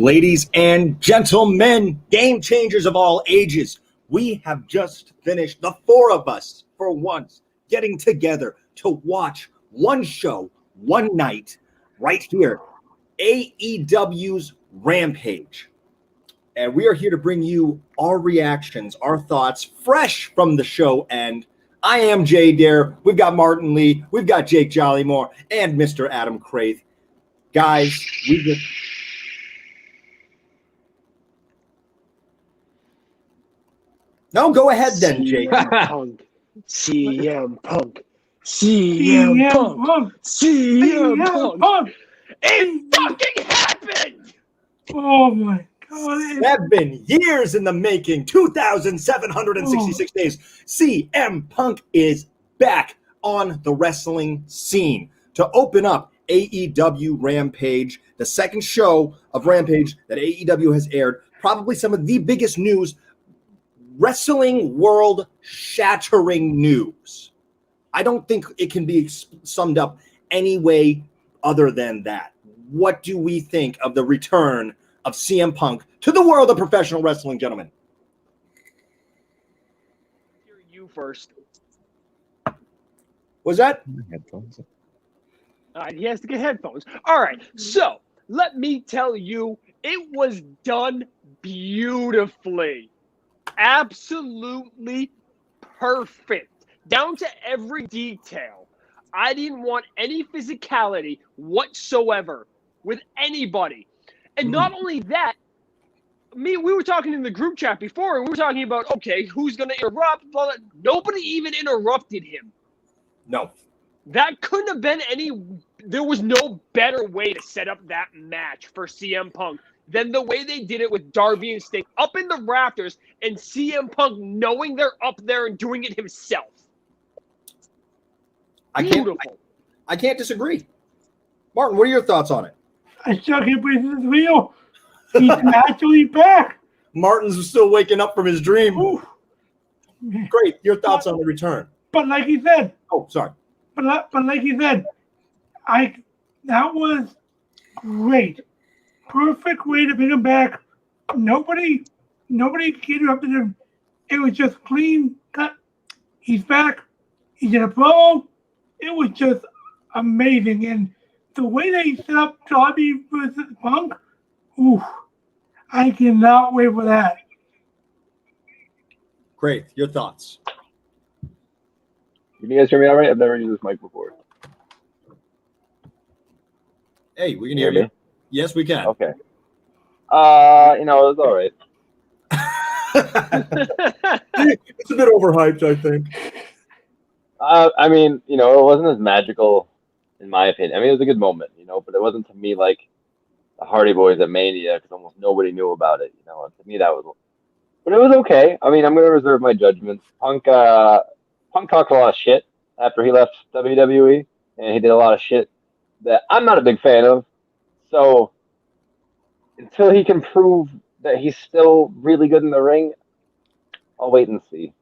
Ladies and gentlemen, game changers of all ages, we have just finished, the four of us, for once, getting together to watch one show, one night, right here, AEW's Rampage. And we are here to bring you our reactions, our thoughts, fresh from the show end. I am Jay Dare. We've got Martin Lee. We've got Jake Jollymore and Mr. Adam Craith. Guys, we just... No, go ahead then, Jake. CM Punk. It fucking happened! Oh my God. 7 years in the making, 2,766 days. CM Punk is back on the wrestling scene to open up AEW Rampage, the second show of Rampage that AEW has aired. Probably some of the biggest news, wrestling world shattering news. I don't think it can be summed up any way other than that. What do we think of the return of CM Punk to the world of professional wrestling, gentlemen? You first. Was that? Headphones. He has to get headphones. All right, so let me tell you, it was done beautifully. Absolutely perfect. Down to every detail. I didn't want any physicality whatsoever with anybody. And not only that, we were talking in the group chat before, and we were talking about, okay, who's going to interrupt? But nobody even interrupted him. No. That couldn't have been there was no better way to set up that match for CM Punk than the way they did it with Darby and Sting up in the rafters and CM Punk knowing they're up there and doing it himself. Beautiful. I can't disagree. Martin, what are your thoughts on it? I still can't believe this is real. He's actually back. Martin's still waking up from his dream. Ooh. Great. Your thoughts on the return? But like he said, Oh, sorry. but like he said, that was great. Perfect way to bring him back. Nobody interrupted him. It was just clean cut. He's back. He did a promo. It was just amazing. And the way they set up Darby versus Punk, I cannot wait for that. Great. Your thoughts? Can you guys hear me all right? I've never used this mic before. Hey, we can hear you. Yes, we can. Okay. It was all right. It's a bit overhyped, I think. It wasn't as magical in my opinion. I mean, it was a good moment, but it wasn't to me like the Hardy Boys at Mania because almost nobody knew about it, And to me, that was, but it was okay. I mean, I'm going to reserve my judgments. Punk talked a lot of shit after he left WWE, and he did a lot of shit that I'm not a big fan of. So until he can prove that he's still really good in the ring, I'll wait and see.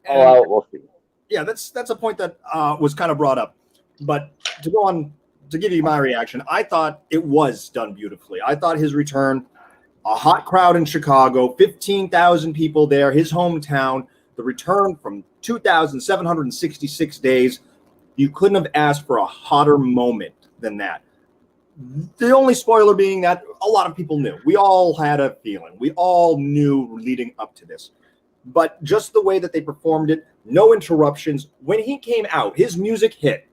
We'll see. Yeah, that's a point that was kind of brought up. But to go on to give you my reaction, I thought it was done beautifully. I thought his return, a hot crowd in Chicago, 15,000 people there, his hometown, the return from 2,766 days, you couldn't have asked for a hotter moment than that. The only spoiler being that a lot of people knew. We all had a feeling. We all knew leading up to this. But just the way that they performed it, no interruptions. When he came out, his music hit.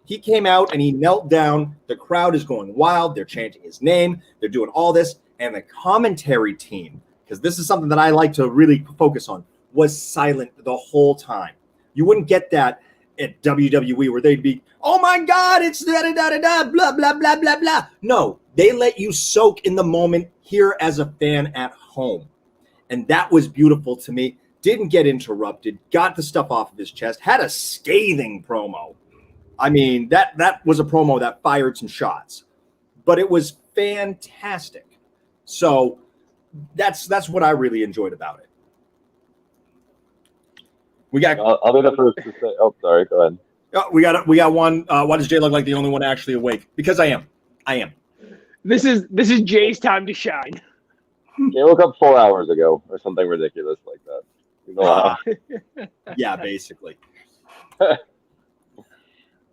He came out and he knelt down. The crowd is going wild. They're chanting his name. They're doing all this. And the commentary team, because this is something that I like to really focus on, was silent the whole time. You wouldn't get that at WWE where they'd be, oh my God, it's da-da-da-da-da, blah, blah, blah, blah, blah. No, they let you soak in the moment here as a fan at home. And that was beautiful to me. Didn't get interrupted, got the stuff off of his chest, had a scathing promo. I mean, that was a promo that fired some shots. But it was fantastic. So that's what I really enjoyed about it. We got. I'll be the first to say. Oh, sorry. Go ahead. We got one. Why does Jay look like the only one actually awake? Because I am. This is Jay's time to shine. Jay woke up 4 hours ago or something ridiculous like that. You know, Yeah, basically. The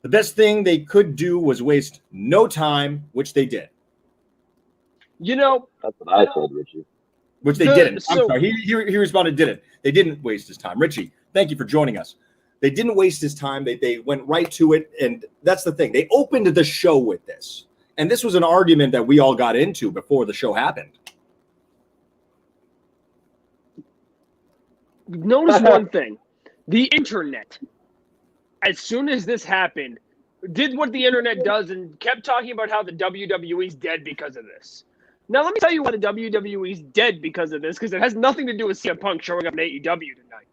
best thing they could do was waste no time, which they did. You know, that's what I told Richie. Which they didn't. I'm sorry. He responded, didn't. They didn't waste his time. Richie, thank you for joining us. They didn't waste his time. They went right to it. And that's the thing. They opened the show with this. And this was an argument that we all got into before the show happened. Notice one thing. The internet, as soon as this happened, did what the internet does and kept talking about how the WWE's dead because of this. Now, let me tell you why the WWE's dead because of this, because it has nothing to do with CM Punk showing up in AEW tonight.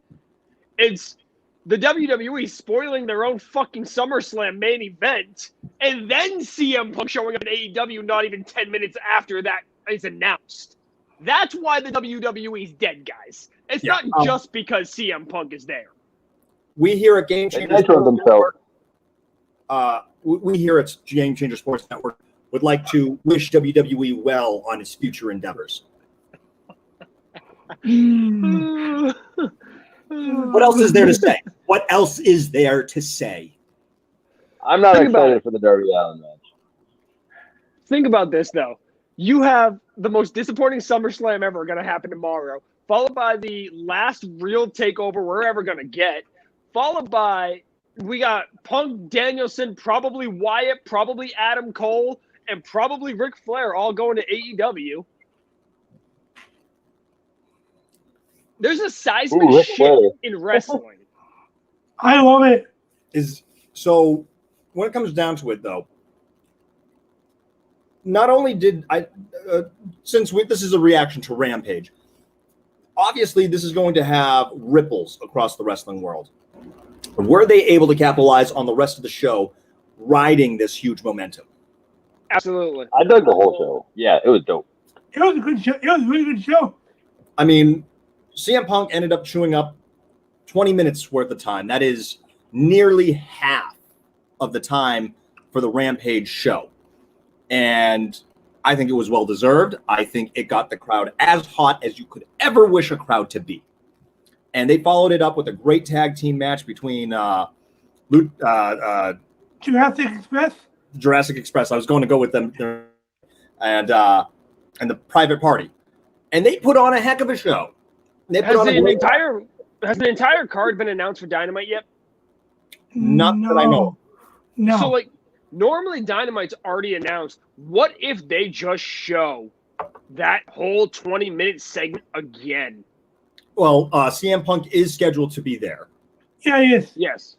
It's the WWE spoiling their own fucking SummerSlam main event, and then CM Punk showing up in AEW not even 10 minutes after that is announced. That's why the WWE's dead, guys. It's not just because CM Punk is there. We here at Game Changer Sports Network, we here at Game Changer Sports Network would like to wish WWE well on its future endeavors. What else is there to say? What else is there to say? I'm not excited for the Darby Allin match. Think about this, though. You have the most disappointing SummerSlam ever going to happen tomorrow, followed by the last real takeover we're ever going to get, followed by we got Punk, Danielson, probably Wyatt, probably Adam Cole, and probably Ric Flair all going to AEW. There's a seismic shift in wrestling. I love it. So when it comes down to it, though, not only did I, this is a reaction to Rampage, obviously this is going to have ripples across the wrestling world. Were they able to capitalize on the rest of the show riding this huge momentum? Absolutely. I dug the whole show. Yeah, it was dope. It was a good show. It was a really good show. I mean, CM Punk ended up chewing up 20 minutes worth of time. That is nearly half of the time for the Rampage show. And I think it was well-deserved. I think it got the crowd as hot as you could ever wish a crowd to be. And they followed it up with a great tag team match between Jurassic Express. I was going to go with them and the Private Party. And they put on a heck of a show. Has the entire card been announced for Dynamite yet? Not that I know. No. So, normally Dynamite's already announced. What if they just show that whole 20-minute segment again? Well, CM Punk is scheduled to be there. Yeah, he is. Yes.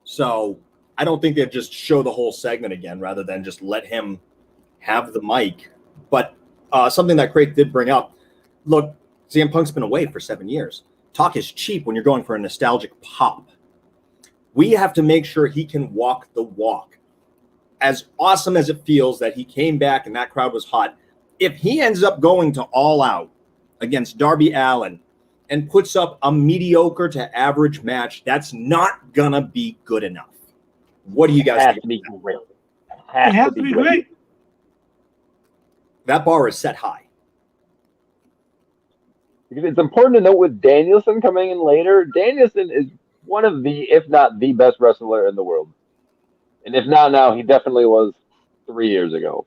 So I don't think they'd just show the whole segment again rather than just let him have the mic. But something that Craith did bring up, look, CM Punk's been away for 7 years. Talk is cheap when you're going for a nostalgic pop. We have to make sure he can walk the walk. As awesome as it feels that he came back and that crowd was hot, if he ends up going to All Out against Darby Allin and puts up a mediocre to average match, that's not going to be good enough. What do you guys think? It has to be great. That bar is set high. Because it's important to note with Danielson coming in later, Danielson is one of the, if not the best wrestler in the world. And if not now, he definitely was 3 years ago.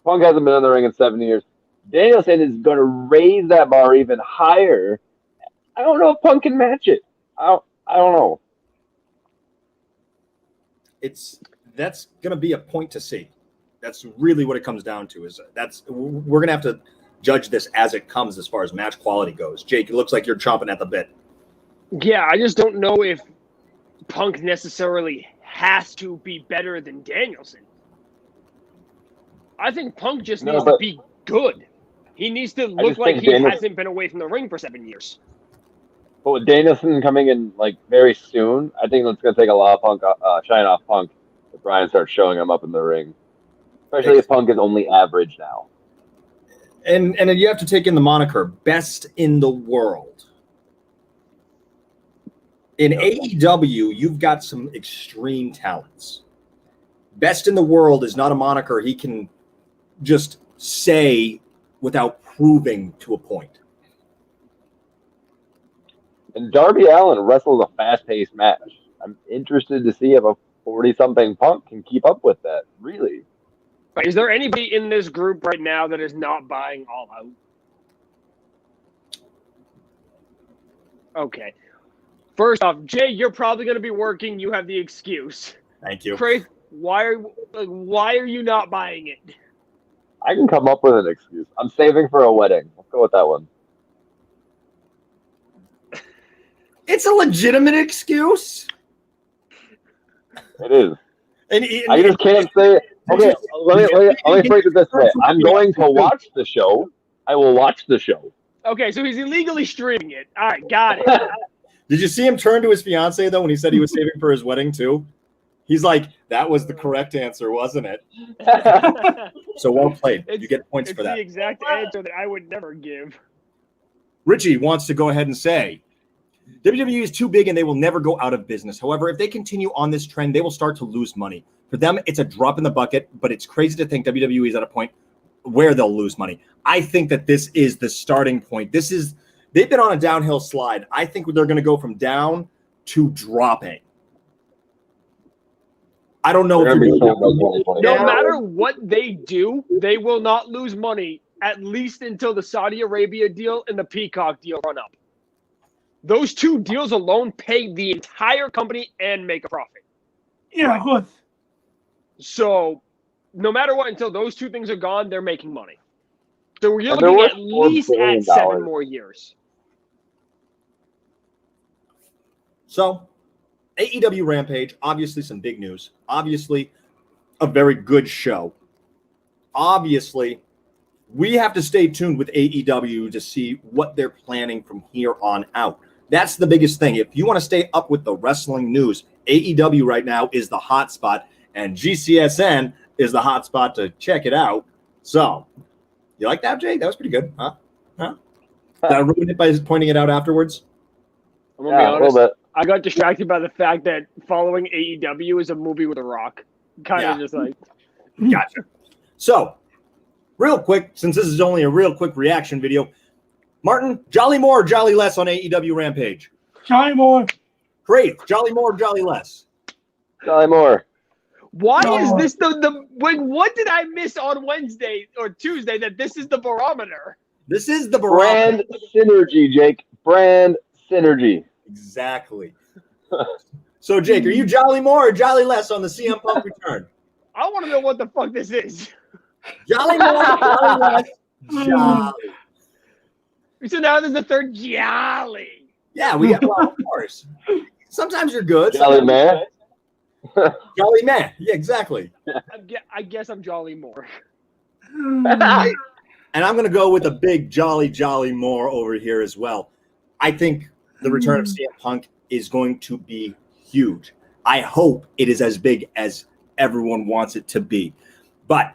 Punk hasn't been in the ring in 7 years. Danielson is going to raise that bar even higher. I don't know if Punk can match it. I don't know. That's going to be a point to see. That's really what it comes down to. We're going to have to judge this as it comes as far as match quality goes. Jake, it looks like you're chomping at the bit. Yeah, I just don't know if Punk necessarily has to be better than Danielson. I think Punk just needs to be good. He needs to look like he hasn't been away from the ring for 7 years. But with Danielson coming in very soon, I think it's going to take a lot of Punk shine off Punk if Brian starts showing him up in the ring. Especially if Punk is only average now. And you have to take in the moniker best in the world. In AEW, you've got some extreme talents. Best in the world is not a moniker he can just say without proving to a point. And Darby Allin wrestled a fast-paced match. I'm interested to see if a 40-something Punk can keep up with that. Really. But is there anybody in this group right now that is not buying All Out? Okay. First off, Jay, you're probably going to be working. You have the excuse. Thank you. Craith, why are you not buying it? I can come up with an excuse. I'm saving for a wedding. Let's go with that one. It's a legitimate excuse. It is. And I just can't say. Okay, let me phrase it this way. I'm going to watch the show. I will watch the show. Okay, so he's illegally streaming it. All right, got it. Did you see him turn to his fiance though when he said he was saving for his wedding too? He's like, that was the correct answer, wasn't it? So well played. You get points for that. It's the exact answer that I would never give. Richie wants to go ahead and say, WWE is too big and they will never go out of business. However, if they continue on this trend, they will start to lose money. For them, it's a drop in the bucket, but it's crazy to think WWE is at a point where they'll lose money. I think that this is the starting point. They've been on a downhill slide. I think they're going to go from down to dropping. I don't know. No matter what they do, they will not lose money, at least until the Saudi Arabia deal and the Peacock deal run up. Those two deals alone pay the entire company and make a profit. Yeah, of course. So, no matter what, until those two things are gone, they're making money. So we're looking at least at 7 more years. So, AEW Rampage, obviously some big news. Obviously, a very good show. Obviously, we have to stay tuned with AEW to see what they're planning from here on out. That's the biggest thing. If you want to stay up with the wrestling news, AEW right now is the hot spot, and GCSN is the hot spot to check it out. So, you like that, Jay? That was pretty good, huh? Did I ruin it by pointing it out afterwards? I'm going to be honest. A little bit. I got distracted by the fact that following AEW is a movie with a rock. Kind of just like. Gotcha. So, real quick, since this is only a real quick reaction video, Martin, jolly more, jolly less on AEW Rampage? Jolly more. Craith, jolly more, jolly less? Jolly more. Why is this what did I miss on Wednesday or Tuesday that this is the barometer? This is the barometer. Brand synergy, Jake. Brand synergy. Exactly. So, Jake, are you jolly more or jolly less on the CM Punk return? I want to know what the fuck this is. Jolly more, jolly less, jolly. So now there's the third jolly. Yeah, we got, well, of course. Sometimes you're good. Jolly man. Jolly man. Yeah, exactly. I guess I'm jolly more. And I'm going to go with a big jolly more over here as well. I think the return of CM Punk is going to be huge. I hope it is as big as everyone wants it to be. But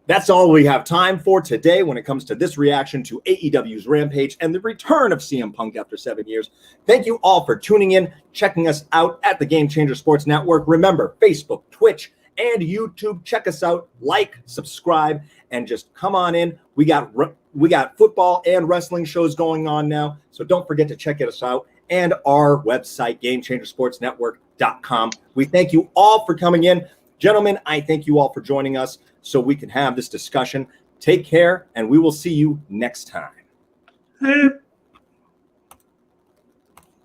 that's all we have time for today when it comes to this reaction to AEW's Rampage and the return of CM Punk after 7 years. Thank you all for tuning in, checking us out at the Game Changer Sports Network. Remember, Facebook, Twitch, and YouTube. Check us out, like, subscribe, and just come on in. We got football and wrestling shows going on now, so don't forget to check us out. And our website, GameChangerSportsNetwork.com. We thank you all for coming in. Gentlemen, I thank you all for joining us so we can have this discussion. Take care, and we will see you next time.